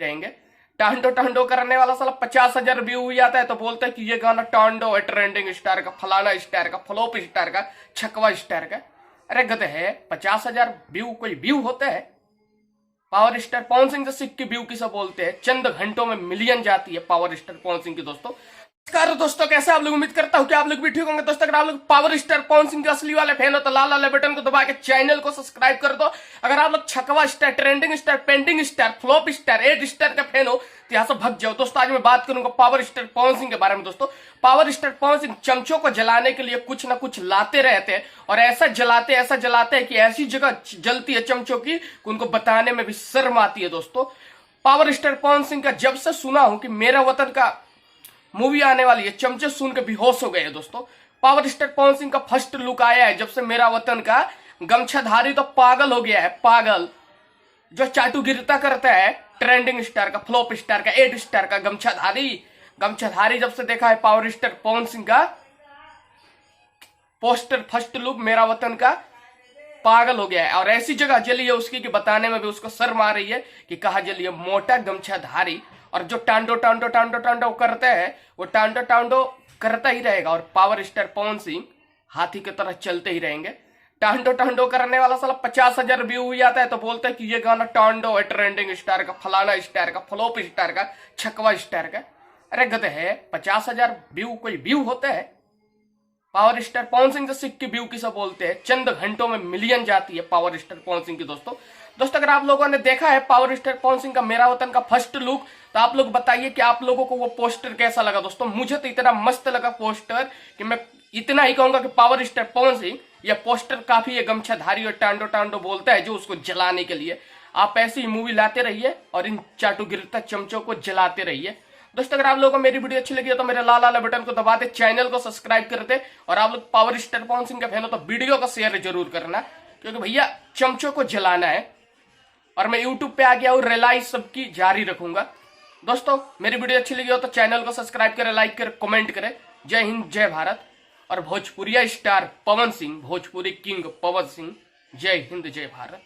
रहेंगे। टांडो टांडो करने वाला साला 50,000 व्यू हुई आता है तो बोलता है कि ये गाना टांडो है, ट्रेंडिंग स्टार का, फलाना स्टार का, फ्लॉप स्टार का, छकवा स्टार का। अरे गधे है, 50,000 व्यू कोई व्यू होता है? पावर स्टार पवन सिंह से सिक्के व्यू किसे बोलते हैं? चंद घंटों में मिलियन जाती है पावर स्टार पवन सिंह की। नमस्कार दोस्तों, कैसे आप लोग? उम्मीद करता हूं कि आप लोग भी ठीक होंगे। दोस्तों अगर आप लोग पावर स्टार पवन सिंह के असली वाले फैन हो तो लाल वाले बटन को दबा के चैनल को सब्सक्राइब कर दो। अगर आप लोग छकवा star, trending star, pending star, flop star, add star का फैन हो तो यहां से भग जाओ। दोस्तों आज मैं बात करूंगा पावर स्टार पवन सिंह के बारे में। दोस्तों पावर स्टार पवन सिंह चमचों को जलाने के लिए कुछ ना कुछ लाते रहते हैं और ऐसा जलाते हैं कि ऐसी जगह जलती है चमचों की कि उनको बताने में भी शर्म आती है। दोस्तों पावर स्टार पवन सिंह का जब से सुना हूं कि मेरा वतन का मूवी आने वाली है, चमचे सुन के बेहोश हो गए हैं। दोस्तों पावर स्टार पवन सिंह का फर्स्ट लुक आया है जब से मेरा वतन का गमछाधारी तो पागल हो गया है। पागल जो चाटुगिरता करता है, ट्रेंडिंग स्टार का, फ्लॉप स्टार का, एड स्टार का, गमछाधारी जब से देखा है पावर स्टार पवन सिंह का पोस्टर फर्स्ट लुक मेरा वतन का, पागल हो गया है। और ऐसी जगह जली है उसकी कि बताने में भी उसको शर्म आ रही है कि कहा जली है। मोटा गमछाधारी और जो टांडो टांडो टांडो टांडो करते हैं वो टांडो टांडो करता ही रहेगा और पावर स्टार पवन सिंह हाथी की तरह चलते ही रहेंगे। टांडो टांडो करने वाला साला 50,000 व्यू हुई आता है तो बोलता है कि ये गाना टांडो है, ट्रेंडिंग स्टार का, फलाना स्टार का, फ्लॉप स्टार का, छकवा स्टार का। अरे गधे है, 50,000 व्यू कोई व्यू होता है? पावर स्टार पवन सिंह से सिक्के व्यू किसे बोलते हैं? चंद घंटों में मिलियन जाती है पावर स्टार पवन सिंह की। दोस्तों अगर आप लोगों ने देखा है पावर स्टार पवन सिंह का मेरा वतन का फर्स्ट लुक तो आप लोग बताइए कि आप लोगों को वो पोस्टर कैसा लगा। दोस्तों मुझे तो इतना मस्त लगा पोस्टर कि मैं इतना ही कहूंगा कि पावर स्टार पवन सिंह यह पोस्टर काफी गमछाधारी और टांडो टांडो बोलता है जो उसको जलाने के लिए। आप ऐसी ही मूवी लाते रहिए और इन चाटुगिरता चमचों को जलाते रहिए। दोस्तों अगर आप लोगों को मेरी वीडियो अच्छी लगी है तो मेरे लाल वाले बटन को दबा दे, चैनल को सब्सक्राइब कर दे और आप लोग पावर स्टार पवन सिंह का फैन हो तो वीडियो को शेयर जरूर करना, क्योंकि भैया चमचों को जलाना है। और मैं यूट्यूब पे आ गया हूँ, रिलाइज सबकी जारी रखूंगा। दोस्तों मेरी वीडियो अच्छी लगी हो तो चैनल को सब्सक्राइब करें, लाइक करें, कमेंट करें। जय हिंद, जय भारत। और भोजपुरिया स्टार पवन सिंह, भोजपुरी किंग पवन सिंह, जय हिंद, जय भारत।